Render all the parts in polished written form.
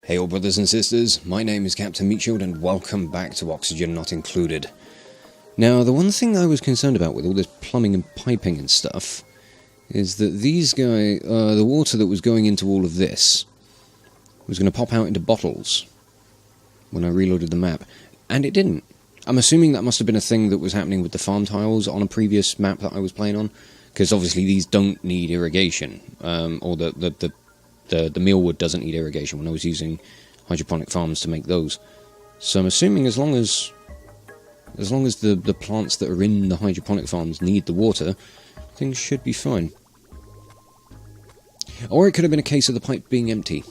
Hey all brothers and sisters, my name is Captain Meatshield and welcome back to Oxygen Not Included. Now, the one thing I was concerned about with all this plumbing and piping and stuff is that these guys, the water that was going into all of this was going to pop out into bottles when I reloaded the map, and it didn't. I'm assuming that must have been a thing that was happening with the farm tiles on a previous map that I was playing on, because obviously these don't need irrigation, or the mealwood doesn't need irrigation when I was using hydroponic farms to make those. So I'm assuming as long as the plants that are in the hydroponic farms need the water, things should be fine. Or it could have been a case of the pipe being empty.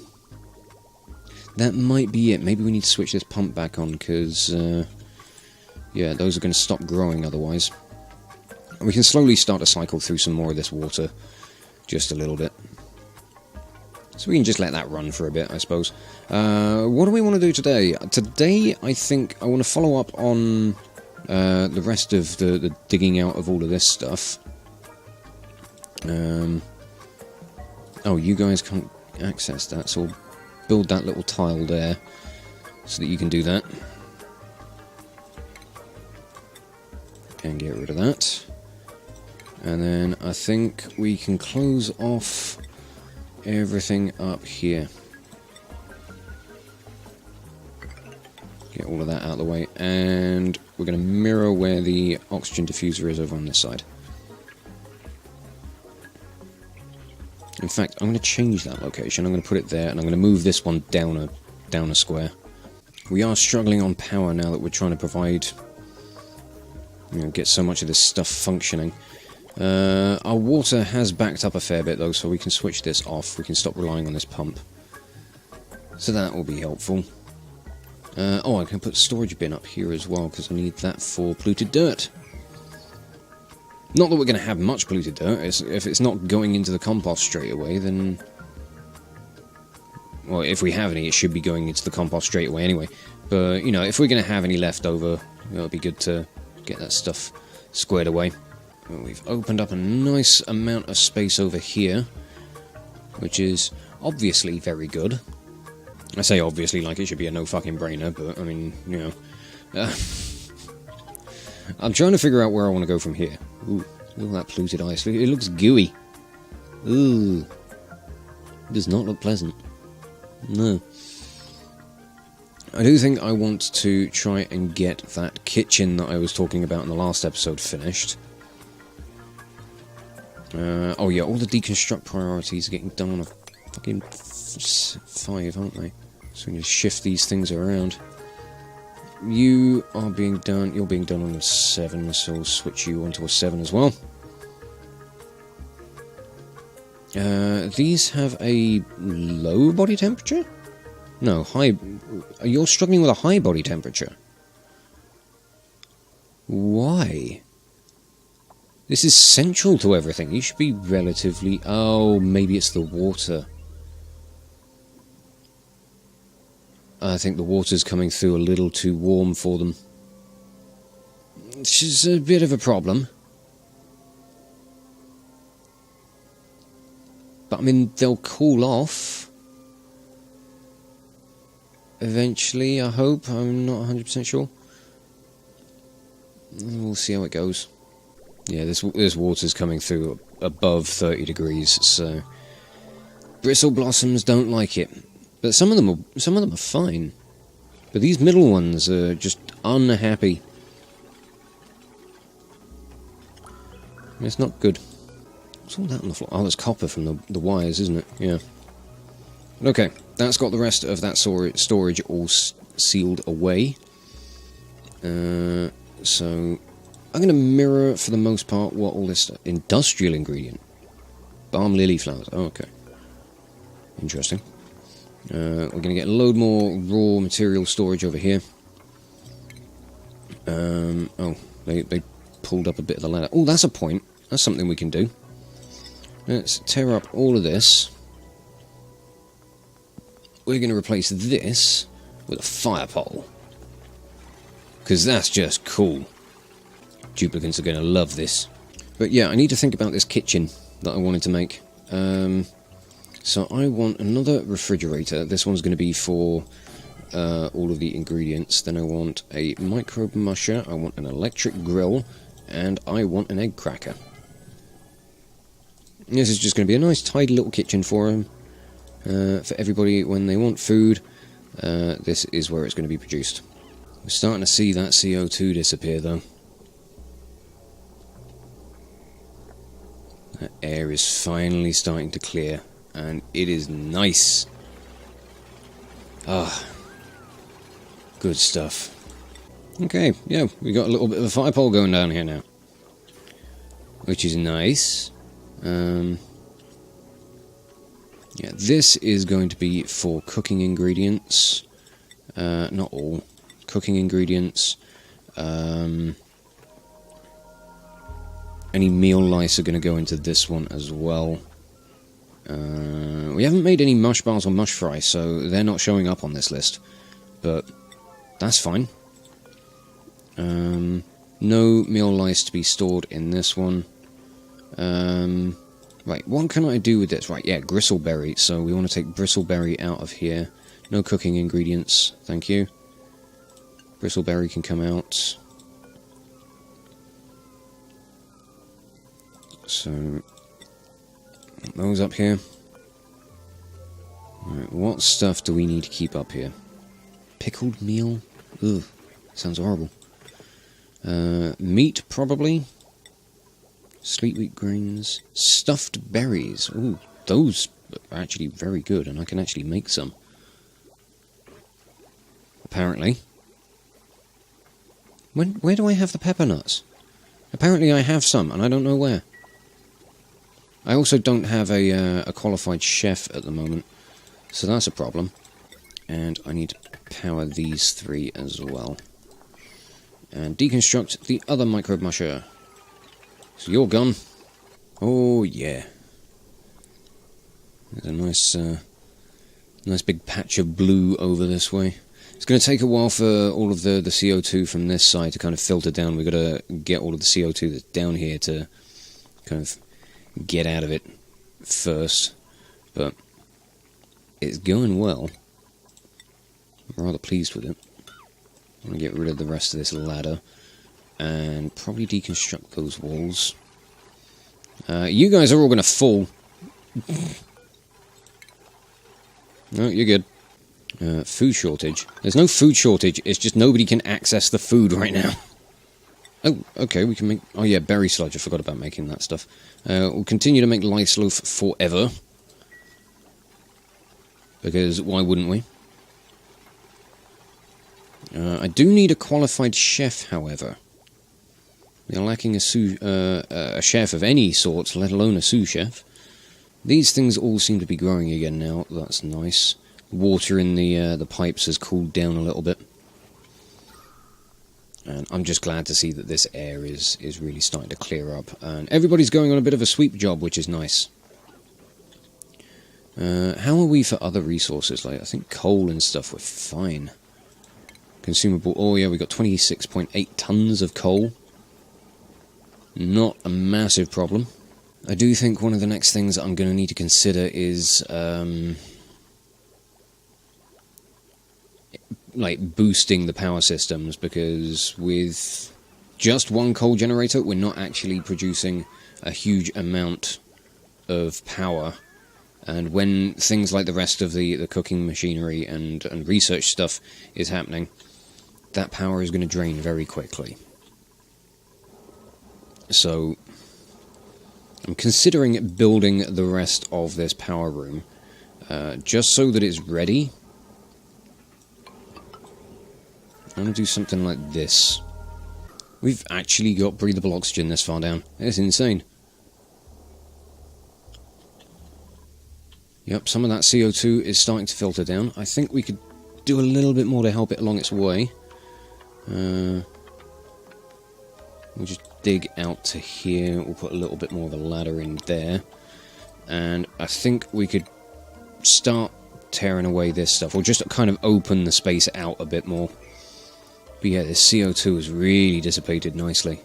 That might be it. Maybe we need to switch this pump back on, because, yeah, those are going to stop growing otherwise. We can slowly start to cycle through some more of this water, just a little bit. So we can just let that run for a bit, I suppose. What do we want to do today? Today, I think I want to follow up on the rest of the digging out of all of this stuff. Oh, you guys can't access that, so we'll build that little tile there so that you can do that. And get rid of that. And then I think we can close off everything up here. Get all of that out of the way, and we're going to mirror where the oxygen diffuser is over on this side. In fact, I'm going to change that location. I'm going to put it there, and I'm going to move this one down a square. We are struggling on power now that we're trying to provide, get so much of this stuff functioning. Our water has backed up a fair bit though, so we can switch this off. We can stop relying on this pump. So that will be helpful. Oh, I can put a storage bin up here as well, because I need that for polluted dirt. Not that we're going to have much polluted dirt. If it's not going into the compost straight away, then... Well, if we have any, it should be going into the compost straight away anyway. But, if we're going to have any left over, it'll be good to get that stuff squared away. Well, we've opened up a nice amount of space over here, which is obviously very good. I say obviously like it should be a no-fucking-brainer, but, I mean, I'm trying to figure out where I want to go from here. Ooh, look at that polluted ice. It looks gooey. Ooh. It does not look pleasant. No. I do think I want to try and get that kitchen that I was talking about in the last episode finished. Oh yeah, all the deconstruct priorities are getting done on a fucking 5, aren't they? So we can shift these things around. You are being done, you're being done on a 7, so we'll switch you onto a 7 as well. These have a low body temperature? No, high. You're struggling with a high body temperature. Why? This is central to everything. You should be relatively... Oh, maybe it's the water. I think the water's coming through a little too warm for them. Which is a bit of a problem. But, I mean, they'll cool off. Eventually, I hope. I'm not 100% sure. We'll see how it goes. Yeah, this water's coming through above 30 degrees, so bristle blossoms don't like it. But some of them are fine. But these middle ones are just unhappy. It's not good. What's all that on the floor? Oh, that's copper from the wires, isn't it? Yeah. Okay, that's got the rest of that storage all sealed away. So I'm going to mirror, for the most part, what all this stuff... Industrial ingredient. Balm lily flowers. Oh, okay. Interesting. We're going to get a load more raw material storage over here. Oh, they pulled up a bit of the ladder. Oh, that's a point. That's something we can do. Let's tear up all of this. We're going to replace this with a fire pole. Because that's just cool. Duplicants are going to love this. But yeah, I need to think about this kitchen that I wanted to make. So I want another refrigerator. This one's going to be for all of the ingredients. Then I want a microbe musher, I want an electric grill, and I want an egg cracker. This is just going to be a nice tidy little kitchen for them. For everybody when they want food, this is where it's going to be produced. We're starting to see that CO2 disappear though. That air is finally starting to clear, and it is nice. Ah, good stuff. Okay, yeah, we got a little bit of a fire pole going down here now, which is nice. Yeah, this is going to be for cooking ingredients. Not all. Cooking ingredients. Any meal lice are going to go into this one as well. We haven't made any mush bars or mush fry, so they're not showing up on this list. But that's fine. No meal lice to be stored in this one. Right, what can I do with this? Right, yeah, gristleberry. So we want to take bristleberry out of here. No cooking ingredients, thank you. Bristleberry can come out. So, those up here. Right, what stuff do we need to keep up here? Pickled meal? Ugh, sounds horrible. Meat, probably. Sweet wheat grains. Stuffed berries. Ooh, those are actually very good, and I can actually make some. Apparently. Where do I have the pepper nuts? Apparently I have some, and I don't know where. I also don't have a qualified chef at the moment, so that's a problem. And I need to power these three as well. And deconstruct the other microbe musher. So you're gone. Oh yeah. There's a nice big patch of blue over this way. It's going to take a while for all of the CO2 from this side to kind of filter down. We've got to get all of the CO2 that's down here to kind of get out of it first. But it's going well. I'm rather pleased with it. I'm going to get rid of the rest of this ladder and probably deconstruct those walls. You guys are all going to fall. No, you're good. Food shortage. There's no food shortage, it's just nobody can access the food right now. Oh, okay, we can make... Oh yeah, berry sludge, I forgot about making that stuff. We'll continue to make lice loaf forever. Because why wouldn't we? I do need a qualified chef, however. We are lacking a chef of any sort, let alone a sous chef. These things all seem to be growing again now, that's nice. Water in the pipes has cooled down a little bit. And I'm just glad to see that this air is really starting to clear up. And everybody's going on a bit of a sweep job, which is nice. How are we for other resources? Like, I think coal and stuff were fine. Consumable... Oh yeah, we got 26.8 tons of coal. Not a massive problem. I do think one of the next things I'm going to need to consider is... like boosting the power systems, because with just one coal generator we're not actually producing a huge amount of power, and when things like the rest of the cooking machinery and research stuff is happening, that power is going to drain very quickly. So I'm considering building the rest of this power room just so that it's ready. I'm going to do something like this. We've actually got breathable oxygen this far down. It's insane. Yep, some of that CO2 is starting to filter down. I think we could do a little bit more to help it along its way. We'll just dig out to here. We'll put a little bit more of a ladder in there. And I think we could start tearing away this stuff. Or just kind of open the space out a bit more. But yeah, this CO2 has really dissipated nicely.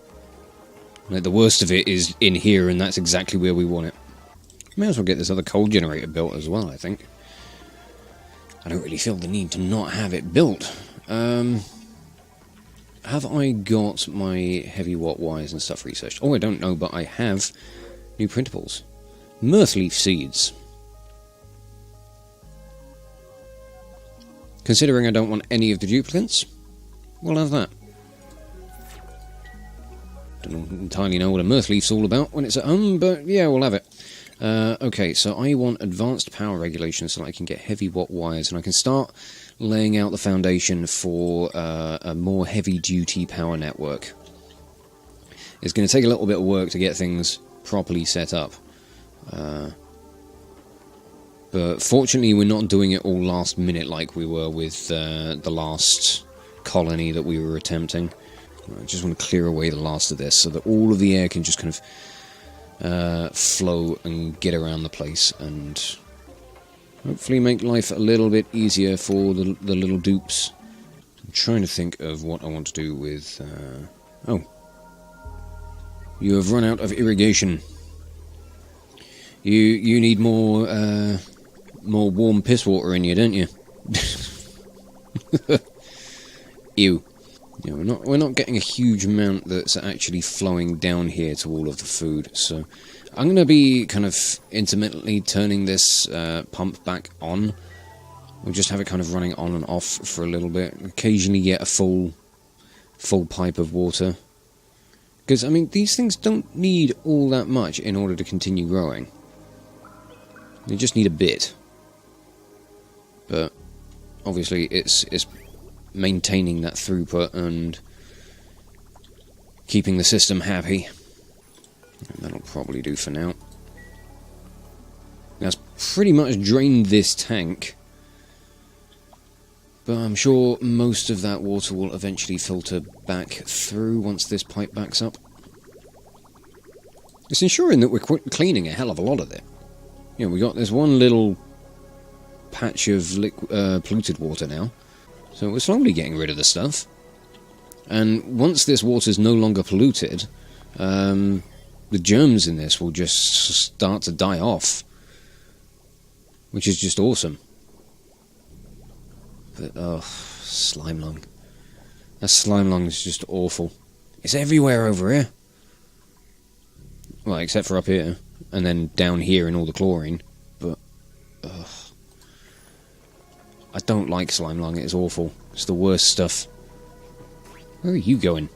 Like, the worst of it is in here, and that's exactly where we want it. May as well get this other coal generator built as well, I think. I don't really feel the need to not have it built. Have I got my heavy watt wires and stuff researched? Oh, I don't know, but I have new printables. Mirthleaf seeds. Considering I don't want any of the duplicates, we'll have that. Don't entirely know what a mirthleaf's all about when it's at home, but yeah, we'll have it. Okay, so I want advanced power regulation so that I can get heavy watt wires, and I can start laying out the foundation for a more heavy-duty power network. It's going to take a little bit of work to get things properly set up. But fortunately, we're not doing it all last minute like we were with the last colony that we were attempting. I just want to clear away the last of this so that all of the air can just kind of flow and get around the place and hopefully make life a little bit easier for the little dupes. I'm trying to think of what I want to do with... oh. You have run out of irrigation. You need more warm piss water in you, don't you? Ew. Yeah, we're not getting a huge amount that's actually flowing down here to all of the food, so I'm going to be kind of intermittently turning this pump back on. We'll just have it kind of running on and off for a little bit. Occasionally get a full pipe of water. Because, I mean, these things don't need all that much in order to continue growing. They just need a bit. But, obviously, it's maintaining that throughput and keeping the system happy. That'll probably do for now. That's pretty much drained this tank, but I'm sure most of that water will eventually filter back through once this pipe backs up. It's ensuring that we're cleaning a hell of a lot of it. You know, we got this one little patch of polluted water now. So we're slowly getting rid of the stuff. And once this water's no longer polluted, the germs in this will just start to die off. Which is just awesome. But, oh, slime lung. That slime lung is just awful. It's everywhere over here. Well, except for up here. And then down here in all the chlorine. But, ugh. I don't like slime lung, it's awful. It's the worst stuff. Where are you going?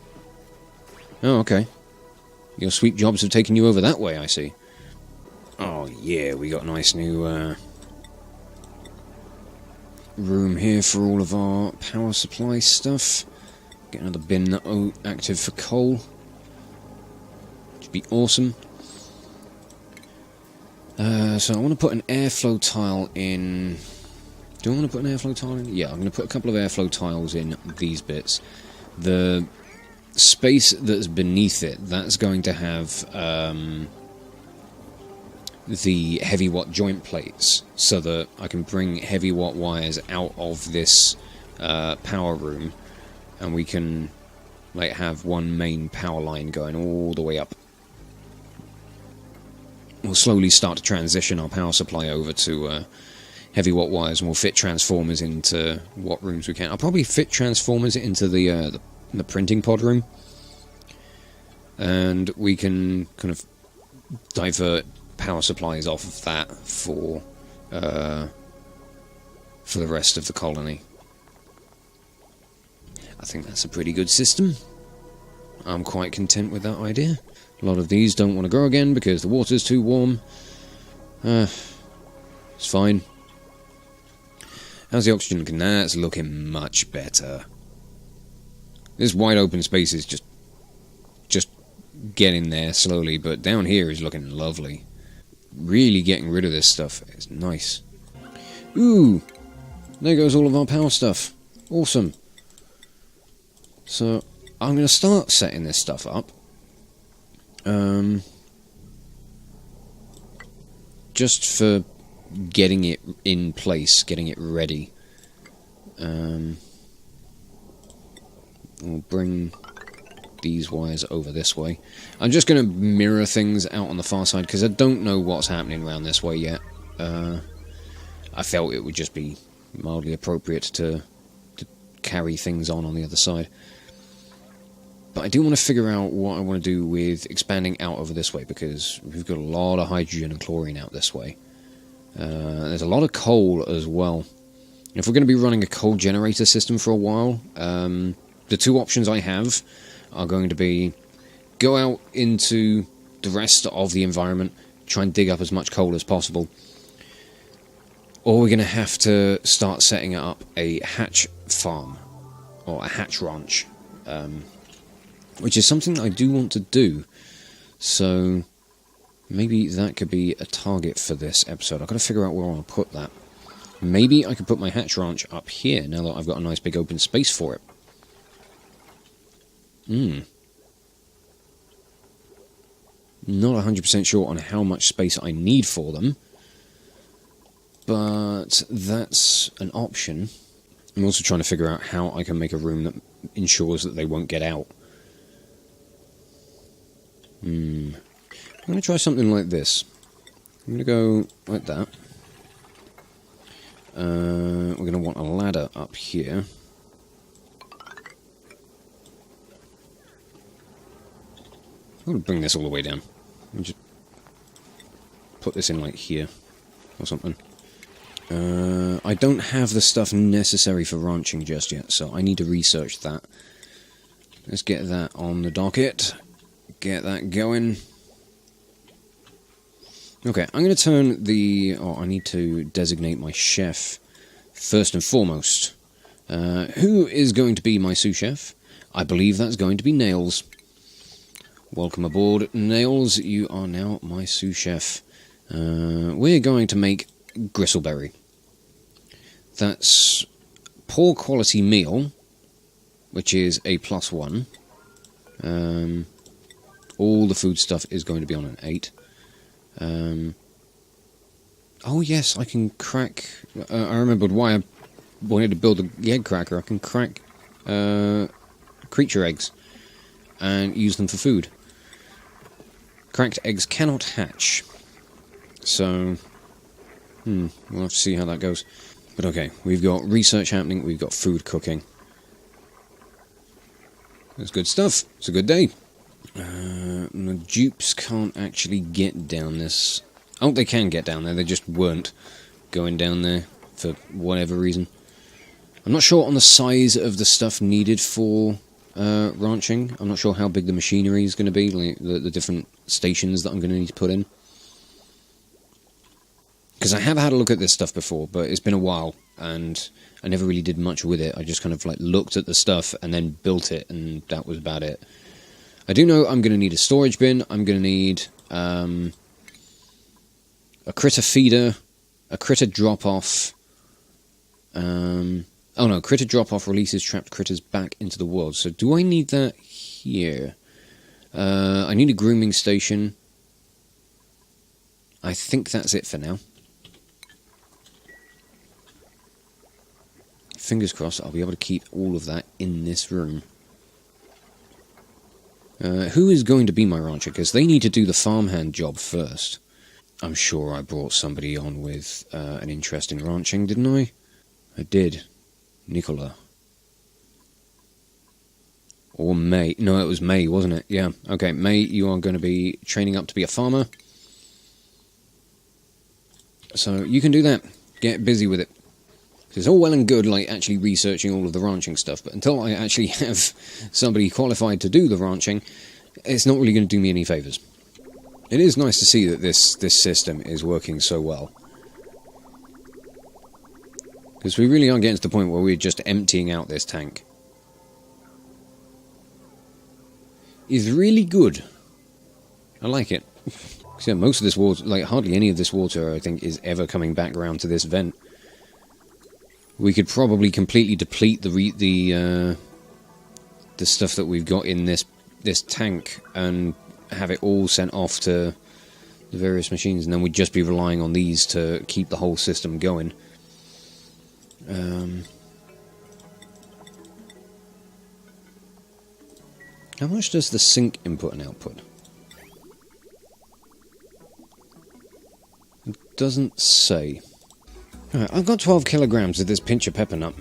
Oh, okay. Your sweet jobs have taken you over that way, I see. Oh, yeah, we got a nice new room here for all of our power supply stuff. Get another bin active for coal. Which would be awesome. So I want to put an airflow tile in... Do I want to put an airflow tile in? Yeah, I'm going to put a couple of airflow tiles in these bits. The space that's beneath it, that's going to have the heavy watt joint plates, so that I can bring heavy watt wires out of this power room, and we can like have one main power line going all the way up. We'll slowly start to transition our power supply over to heavy watt wires, and we'll fit transformers into what rooms we can. I'll probably fit transformers into the printing pod room, and we can kind of divert power supplies off of that for the rest of the colony. I think that's a pretty good system. I'm quite content with that idea. A lot of these don't want to grow again because the water's too warm. It's fine. How's the oxygen looking? That's looking much better. This wide open space is just getting there slowly, but down here is looking lovely. Really getting rid of this stuff. It's nice. Ooh! There goes all of our power stuff. Awesome. So, I'm going to start setting this stuff up. Just for getting it in place, getting it ready. We'll bring these wires over this way. I'm just going to mirror things out on the far side, because I don't know what's happening around this way yet. I felt it would just be mildly appropriate to carry things on the other side. But I do want to figure out what I want to do with expanding out over this way, because we've got a lot of hydrogen and chlorine out this way. There's a lot of coal as well. If we're going to be running a coal generator system for a while, the two options I have are going to be go out into the rest of the environment, try and dig up as much coal as possible, or we're going to have to start setting up a hatch farm, or a hatch ranch, which is something I do want to do, so maybe that could be a target for this episode. I've got to figure out where I want to put that. Maybe I could put my hatch ranch up here, now that I've got a nice big open space for it. Not 100% sure on how much space I need for them, but that's an option. I'm also trying to figure out how I can make a room that ensures that they won't get out. I'm going to try something like this. I'm going to go like that. We're going to want a ladder up here. I'm going to bring this all the way down. Let me just put this in like here, or something. I don't have the stuff necessary for ranching just yet, so I need to research that. Let's get that on the docket. Get that going. Okay, I'm going to turn the... Oh, I need to designate my chef first and foremost. Who is going to be my sous chef? I believe that's going to be Nails. Welcome aboard, Nails. You are now my sous chef. We're going to make gristleberry. That's poor quality meal, which is a +1. All the food stuff is going to be on an 8. Oh yes, I can crack... I remembered why I wanted to build the egg cracker. I can crack creature eggs and use them for food. Cracked eggs cannot hatch. So, we'll have to see how that goes. But okay, we've got research happening, we've got food cooking. That's good stuff. It's a good day. The dupes can't actually get down this... Oh, they can get down there, they just weren't going down there for whatever reason. I'm not sure on the size of the stuff needed for ranching. I'm not sure how big the machinery is going to be, like the different stations that I'm going to need to put in. Because I have had a look at this stuff before, but it's been a while, and I never really did much with it. I just kind of like looked at the stuff and then built it, and that was about it. I do know I'm going to need a storage bin, I'm going to need a critter feeder, a critter drop-off. Oh no, critter drop-off releases trapped critters back into the world. So do I need that here? I need a grooming station. I think that's it for now. Fingers crossed I'll be able to keep all of that in this room. Who is going to be my rancher? Because they need to do the farmhand job first. I'm sure I brought somebody on with an interest in ranching, didn't I? I did. Nicola. Or May. No, it was May, wasn't it? Yeah. Okay, May, you are going to be training up to be a farmer. So you can do that. Get busy with it. It's all well and good, like, actually researching all of the ranching stuff, but until I actually have somebody qualified to do the ranching, it's not really going to do me any favours. It is nice to see that this system is working so well. Because we really are getting to the point where we're just emptying out this tank. It's really good. I like it. So most of this water, like, hardly any of this water, I think, is ever coming back around to this vent. We could probably completely deplete the stuff that we've got in this tank and have it all sent off to the various machines, and then we'd just be relying on these to keep the whole system going. How much does the sink input and output? It doesn't say. Alright, I've got 12 kilograms of this pinch of pepper nut.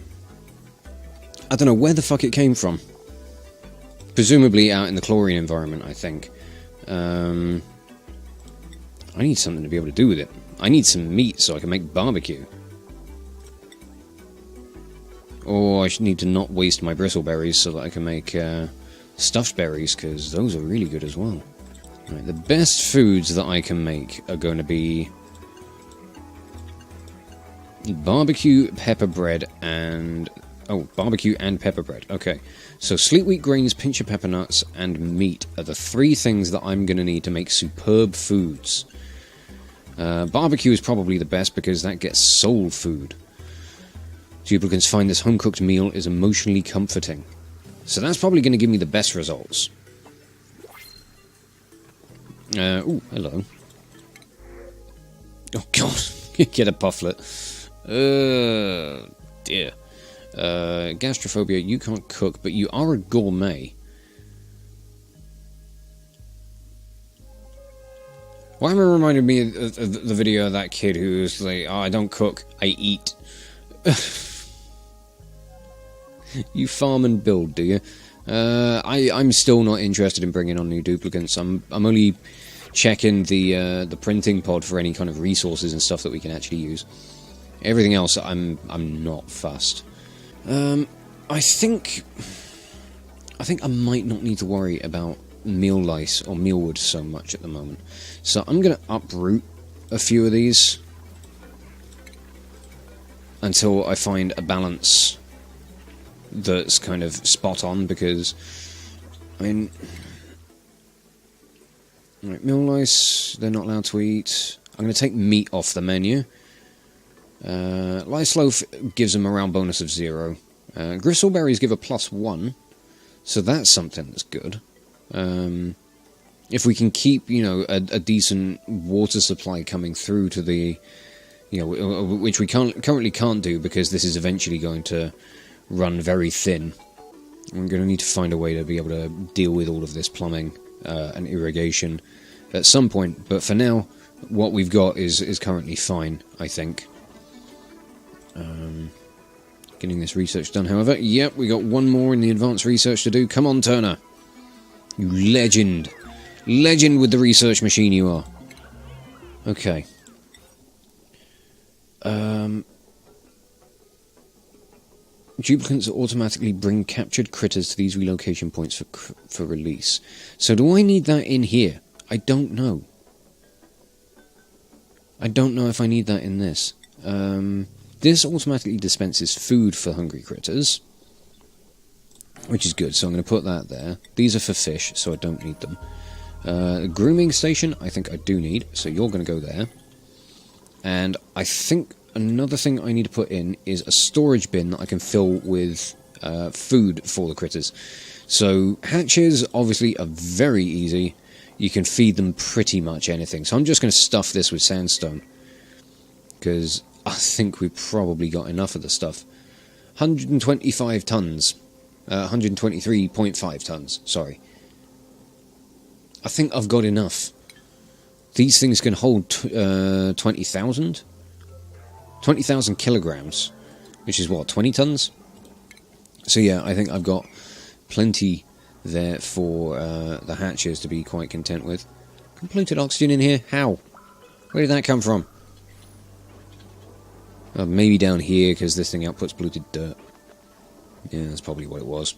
I don't know where the fuck it came from. Presumably out in the chlorine environment, I think. I need something to be able to do with it. I need some meat so I can make barbecue. Or I should need to not waste my bristleberries so that I can make stuffed berries, because those are really good as well. Right, the best foods that I can make are going to be barbecue, pepper bread, and... Oh, barbecue and pepper bread. Okay. So sleet wheat grains, pinch of pepper nuts, and meat are the three things that I'm going to need to make superb foods. Barbecue is probably the best because that gets soul food. Duplicants find this home-cooked meal is emotionally comforting. So that's probably going to give me the best results. Ooh, hello. Oh, God. Get a pufflet. Dear. Gastrophobia, you can't cook, but you are a gourmet. Why am I reminding me of the video of that kid who was like, oh, I don't cook, I eat. You farm and build, do you? I'm still not interested in bringing on new duplicants. I'm only checking the printing pod for any kind of resources and stuff that we can actually use. Everything else, I'm not fussed. I think I might not need to worry about meal lice or mealwood so much at the moment. So I'm going to uproot a few of these until I find a balance that's kind of spot on, because, I mean, right, meal lice, they're not allowed to eat. I'm going to take meat off the menu. Lice loaf gives them a round bonus of 0. Gristleberries give a +1, so that's something that's good. If we can keep, you know, a decent water supply coming through to the, you know, which we currently can't do because this is eventually going to run very thin. I'm going to need to find a way to be able to deal with all of this plumbing and irrigation at some point, but for now, what we've got is currently fine, I think. Getting this research done, however. Yep, we got one more in the advanced research to do. Come on, Turner. You legend. Legend with the research machine you are. Okay. Duplicants automatically bring captured critters to these relocation points for release. So do I need that in here? I don't know. I don't know if I need that in this. This automatically dispenses food for hungry critters, which is good, so I'm going to put that there. These are for fish, so I don't need them. Grooming station, I think I do need, so you're going to go there. And I think another thing I need to put in is a storage bin that I can fill with food for the critters. So hatches, obviously, are very easy. You can feed them pretty much anything. So I'm just going to stuff this with sandstone, because I think we've probably got enough of the stuff. 125 tons. 123.5 tons, sorry. I think I've got enough. These things can hold 20,000? 20,000 kilograms, which is what, 20 tons? So yeah, I think I've got plenty there for the hatches to be quite content with. Completed oxygen in here? How? Where did that come from? Maybe down here, because this thing outputs polluted dirt. Yeah, that's probably what it was.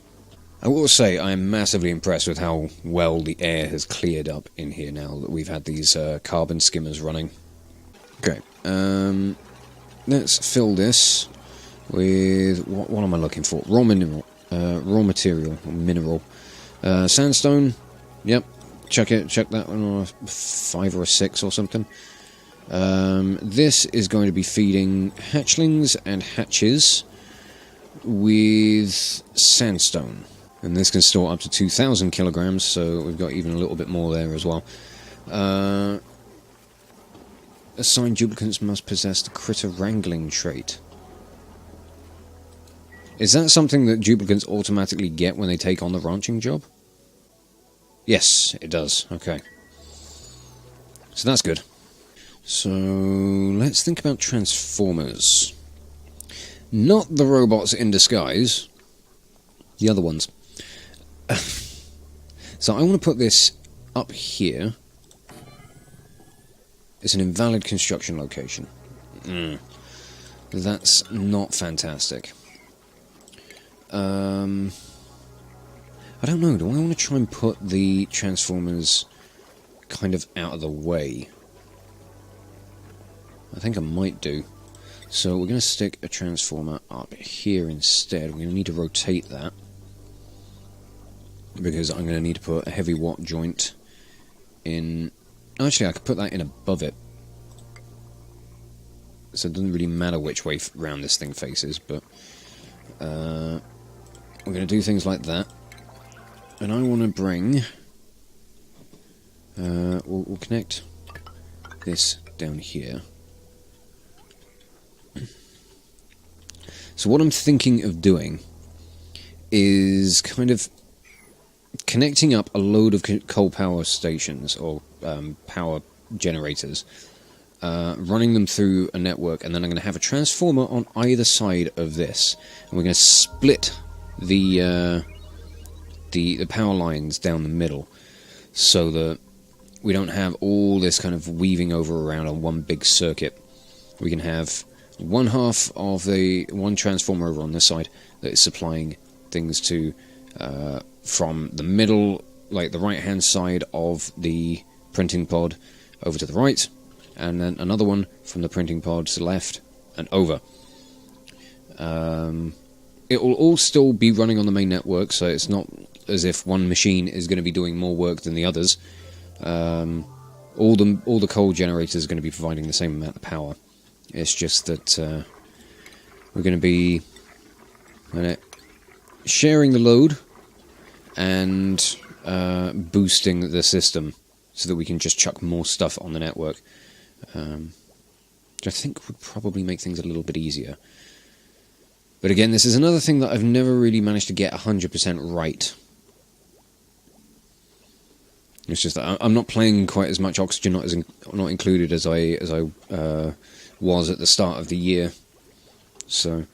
I will say, I am massively impressed with how well the air has cleared up in here now that we've had these carbon skimmers running. Okay, let's fill this with... What am I looking for? Raw material, or mineral. Sandstone, yep, check that one on a 5 or a 6 or something. This is going to be feeding hatchlings and hatches with sandstone. And this can store up to 2,000 kilograms, so we've got even a little bit more there as well. Assigned duplicants must possess the critter wrangling trait. Is that something that duplicants automatically get when they take on the ranching job? Yes, it does. Okay. So that's good. So, let's think about transformers. Not the robots in disguise. The other ones. So I want to put this up here. It's an invalid construction location. That's not fantastic. I don't know, do I want to try and put the transformers kind of out of the way? I think I might do. So we're going to stick a transformer up here instead. We're going to need to rotate that, because I'm going to need to put a heavy watt joint in... Actually, I could put that in above it. So it doesn't really matter which way round this thing faces, but... we're going to do things like that. And I want to bring... we'll connect this down here. So what I'm thinking of doing is kind of connecting up a load of coal power stations, or power generators, running them through a network, and then I'm going to have a transformer on either side of this, and we're going to split the power lines down the middle, so that we don't have all this kind of weaving over around on one big circuit. We can have one half of the one transformer over on this side that is supplying things to from the middle, like the right hand side of the printing pod over to the right, and then another one from the printing pod to the left and over. It will all still be running on the main network, so it's not as if one machine is going to be doing more work than the others. All the coal generators are going to be providing the same amount of power. It's just that we're going to be sharing the load and boosting the system so that we can just chuck more stuff on the network, which I think would probably make things a little bit easier. But again, this is another thing that I've never really managed to get 100% right. It's just that I'm not playing quite as much Oxygen not included as I was at the start of the year, so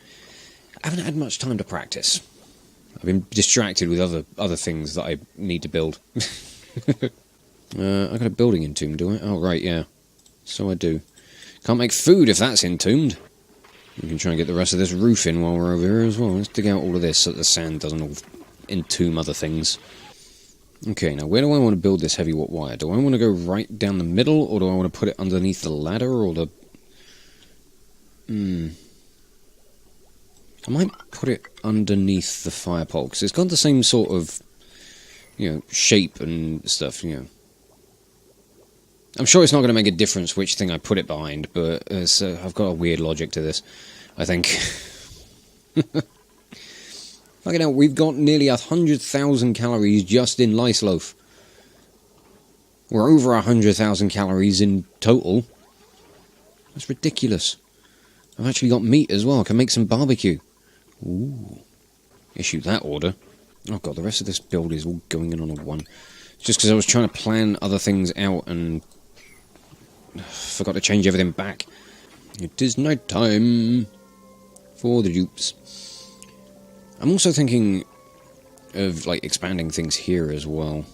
I haven't had much time to practice. I've been distracted with other things that I need to build. I got a building entombed, do I? Oh right, yeah. So I do. Can't make food if that's entombed. We can try and get the rest of this roof in while we're over here as well. Let's dig out all of this so that the sand doesn't all entomb other things. Okay, now where do I want to build this heavy watt wire? Do I want to go right down the middle, or do I want to put it underneath the ladder, or the... I might put it underneath the fire pole, because it's got the same sort of, shape and stuff, I'm sure it's not going to make a difference which thing I put it behind, but I've got a weird logic to this, I think. Fucking hell, we've got nearly 100,000 calories just in lice loaf. We're over 100,000 calories in total. That's ridiculous. I've actually got meat as well. I can make some barbecue. Ooh. Issue that order. Oh god, the rest of this build is all going in on a one. It's just because I was trying to plan other things out and forgot to change everything back. It is night time for the dupes. I'm also thinking of expanding things here as well.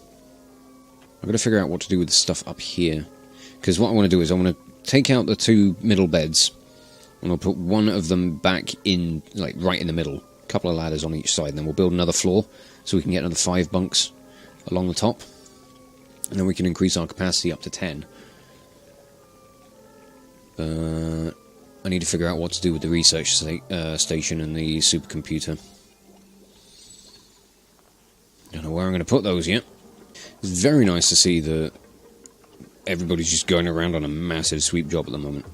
I've got to figure out what to do with the stuff up here, because what I want to do is I want to take out the two middle beds, and I'll put one of them back in, right in the middle. A couple of ladders on each side, and then we'll build another floor, so we can get another 5 bunks along the top, and then we can increase our capacity up to 10. I need to figure out what to do with the research station and the supercomputer. Don't know where I'm going to put those yet. It's very nice to see that everybody's just going around on a massive sweep job at the moment.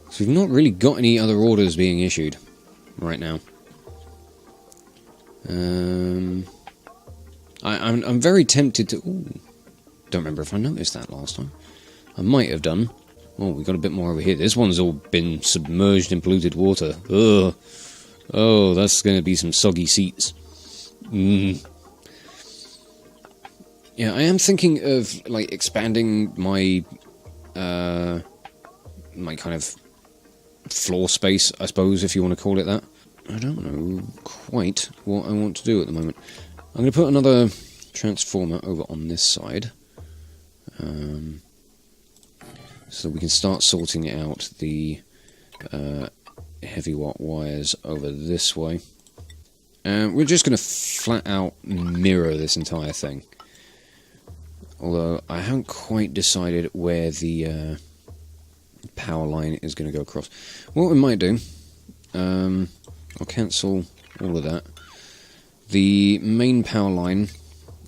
So we've not really got any other orders being issued right now. I'm very tempted to... Ooh, don't remember if I noticed that last time. I might have done. Oh, we've got a bit more over here. This one's all been submerged in polluted water. Ugh. Oh, that's going to be some soggy seats. Yeah, I am thinking of, like, expanding my, my kind of floor space, I suppose, if you want to call it that. I don't know quite what I want to do at the moment. I'm going to put another transformer over on this side, so we can start sorting out the heavy watt wires over this way. We're just going to flat out mirror this entire thing. Although I haven't quite decided where the power line is going to go across. What we might do, I'll cancel all of that. The main power line,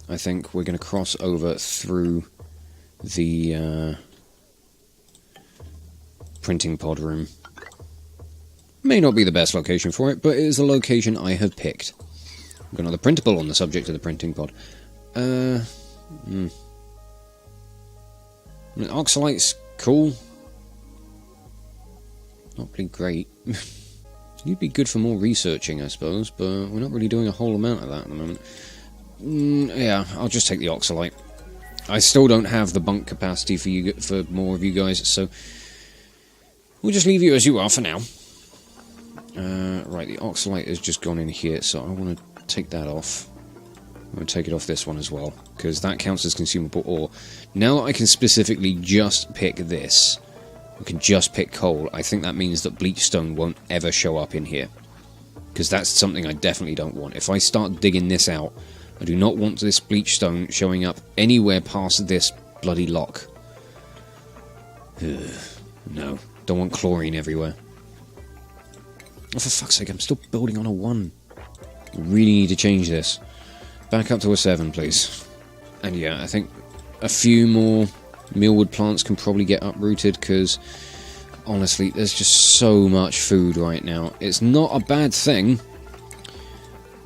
I think we're going to cross over through the printing pod room. May not be the best location for it, but it is the location I have picked. I've got another printable on the subject of the printing pod. Oxalite's cool. Not really great. You'd be good for more researching, I suppose, but we're not really doing a whole amount of that at the moment. Yeah, I'll just take the oxalite. I still don't have the bunk capacity for more of you guys, so we'll just leave you as you are for now. Right, the oxalite has just gone in here, so I want to take that off. I'm going to take it off this one as well, because that counts as consumable ore. Now that I can specifically just pick this, I can just pick coal, I think that means that bleachstone won't ever show up in here. Because that's something I definitely don't want. If I start digging this out, I do not want this bleachstone showing up anywhere past this bloody lock. No, don't want chlorine everywhere. Oh, for fuck's sake, I'm still building on a 1. I really need to change this. Back up to a 7, please. And yeah, I think a few more mealwood plants can probably get uprooted, because honestly, there's just so much food right now. It's not a bad thing,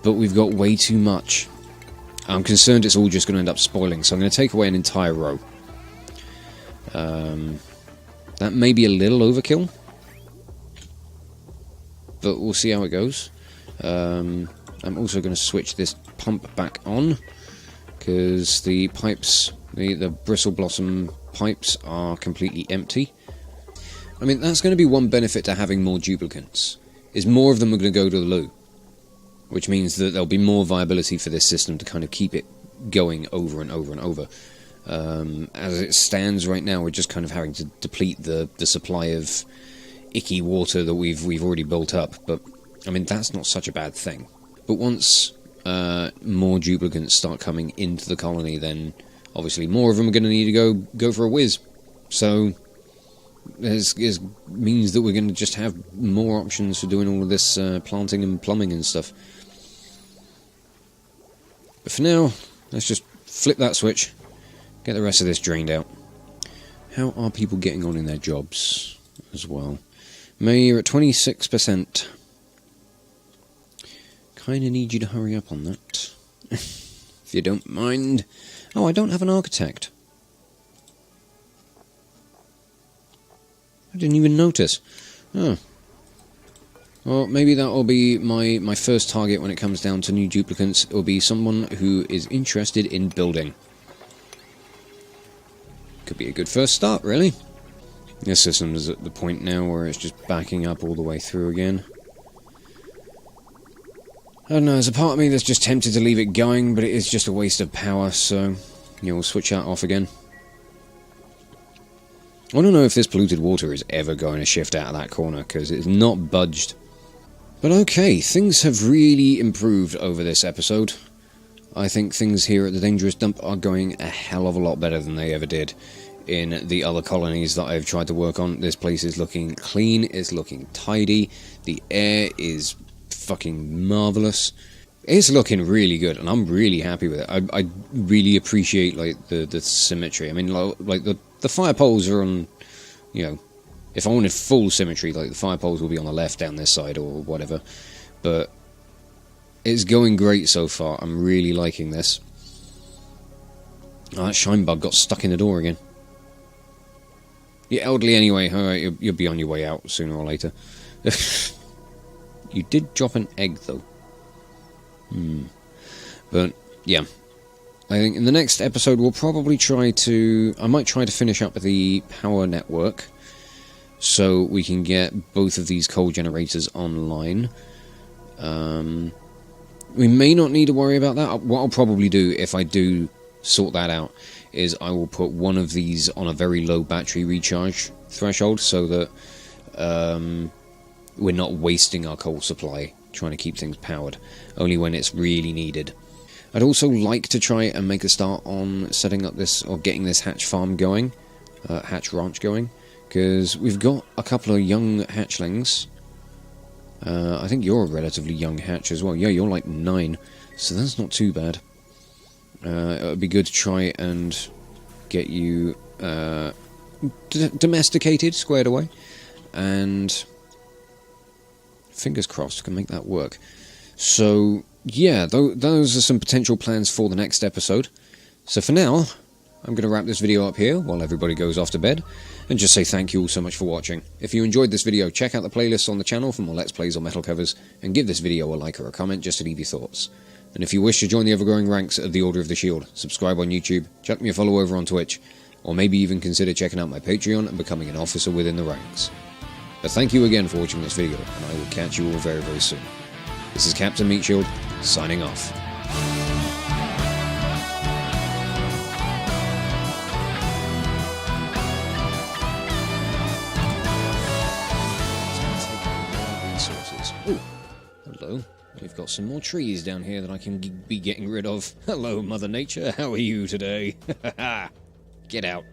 but we've got way too much. I'm concerned it's all just going to end up spoiling, so I'm going to take away an entire row. That may be a little overkill, but we'll see how it goes. I'm also going to switch this pump back on, because the pipes, the bristle blossom pipes, are completely empty. I mean, that's going to be one benefit to having more duplicants, is more of them are going to go to the loo, which means that there'll be more viability for this system to kind of keep it going over and over and over. As it stands right now, we're just kind of having to deplete the supply of icky water that we've already built up, but I mean, that's not such a bad thing. But once more duplicants start coming into the colony, then obviously more of them are going to need to go for a whiz. So it means that we're going to just have more options for doing all of this planting and plumbing and stuff. But for now, let's just flip that switch, get the rest of this drained out. How are people getting on in their jobs as well? May, you're at 26%. Kinda need you to hurry up on that, if you don't mind. Oh, I don't have an architect. I didn't even notice. Oh. Well, maybe that'll be my first target when it comes down to new duplicants. It'll be someone who is interested in building. Could be a good first start, really. This system is at the point now where it's just backing up all the way through again. I don't know, there's a part of me that's just tempted to leave it going, but it is just a waste of power, so yeah, we'll switch that off again. I don't know if this polluted water is ever going to shift out of that corner, because it's not budged. But okay, things have really improved over this episode. I think things here at the Dangerous Dump are going a hell of a lot better than they ever did in the other colonies that I've tried to work on. This place is looking clean, it's looking tidy, the air is fucking marvellous. It's looking really good, and I'm really happy with it. I really appreciate, like, the symmetry. I mean, like the fire poles are on, you know, if I wanted full symmetry, like, the fire poles will be on the left down this side or whatever, but it's going great so far. I'm really liking this. Oh, that shine bug got stuck in the door again. You're elderly anyway, alright, you'll be on your way out sooner or later. You did drop an egg, though. But, yeah. I think in the next episode we'll probably I might try to finish up the power network, so we can get both of these coal generators online. We may not need to worry about that. What I'll probably do, if I do sort that out, is I will put one of these on a very low battery recharge threshold, so that we're not wasting our coal supply trying to keep things powered, only when it's really needed. I'd also like to try and make a start on setting up this, or getting this hatch farm going, hatch ranch going, because we've got a couple of young hatchlings. I think you're a relatively young hatch as well. Yeah, you're like 9, so that's not too bad. It would be good to try and get you domesticated, squared away, and fingers crossed can make that work. So yeah, those are some potential plans for the next episode. So for now, I'm going to wrap this video up here while everybody goes off to bed, and just say thank you all so much for watching. If you enjoyed this video, check out the playlists on the channel for more Let's Plays or metal covers, and give this video a like or a comment just to leave your thoughts. And if you wish to join the ever-growing ranks of the Order of the Shield, subscribe on YouTube, chuck me a follow over on Twitch, or maybe even consider checking out my Patreon and becoming an officer within the ranks. But thank you again for watching this video, and I will catch you all very, very soon. This is Captain Meatshield, signing off. Oh, hello. We've got some more trees down here that I can be getting rid of. Hello, Mother Nature. How are you today? Get out.